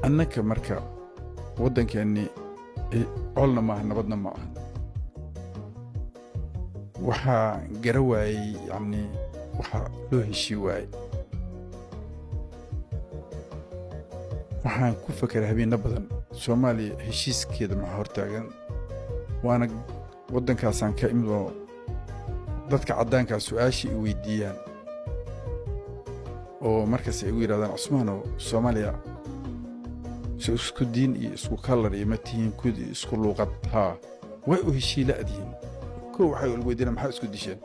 annaka marka waddankeennii colna maaha nabadna ma aha waxaa gara waayey yacni waxaa loo heshii waayey waxaan ku fakeray habeenno badan soomaaliya heshiiskeeda maxaa hortaagan waana waddankaasaan ka imidoo dadka caddaankaa su'aashii i weydiiyaan oo markaas ay ugu yidhahdaan cusmaanow soomaaliya so isku diin iyo isku kalar iyo ma tihiin kud iyo isku luuqad haa way u heshii la'dihiin kow waxay ul weydiinaan maxaa isku disheen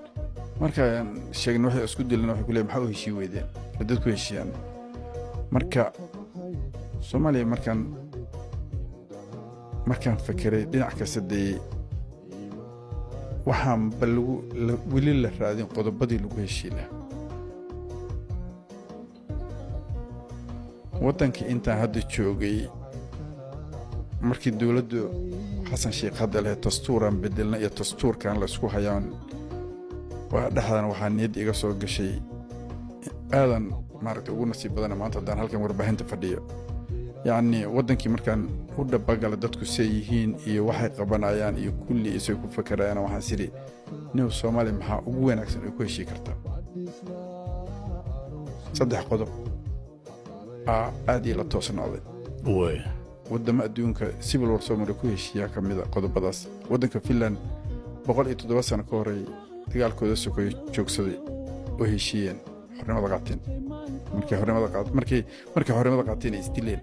markaan sheegna waxay isku dileen waxay ku leeyihin maxaa u heshii weydeen dad ku heshiiyaan marka soomaaliya markaan fakeray dhinac kasta dee waxaan ba weli la raadin qodobadii lagu heshii lahaa waddankii intaan hadda joogay markii dowladdu xasan sheekh hadda leh dastuuraan bedelna iyo dastuurkan la isku hayaan waa dhexdan waxaa niyad iga soo gashay aadan maaragtay ugu nasiib badana maanta haddaan halkan warbaahinta fadhiyo yacni waddankii markaan u dhabagala dadku say yihiin iyo waxay qabanayaan iyo kulli isay ku fakarayaan waxaan sidhi new soomaaliya maxaa ugu wanaagsan ay ku heshii kartaa 3 qodob aad ii la toosnaaday waddamo adduunka civil war Soomaaliya ku heshiiyaa ka mid ah qodobadaas waddanka Finland 107 sano ka horay dagaalkooda sokoy joogsaday oo heshiiyeen xornimada qaateen markay xornimada qaateen ay isdileen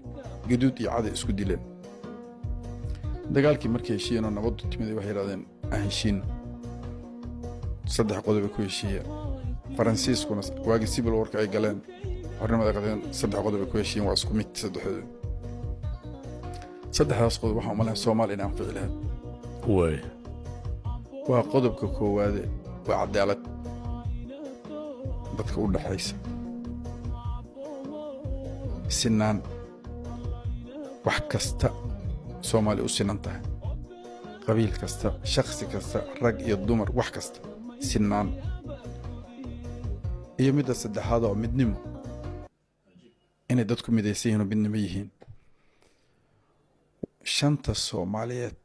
gaduud iyo cad isku dileen dagaalkii markay heshiiyeen oo nabad timid waxay yiraahdeen aan heshiin 3 qodob ku heshiiya Faransiiskuna waagi civil war ay galeen xornimada qaateen 3 qodob ku heshiiyeen waa isku mid saddexdaas qodob waxaa umalayn Soomaaliya inaan ficilaa waa qodobka koowaad waa cadaalad dadka u dhaxaysa sinaan wax kasta Soomaali u sinan tahay qabiil kasta shakhsi kasta rag iyo dumar wax kasta sinaan iyo midda saddexaad oo midnimo inay dadku midaysan yihiin oo midnimo yihiin shanta Soomaaliyeed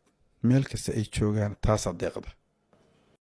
meel kasta ay joogaan taas deeqda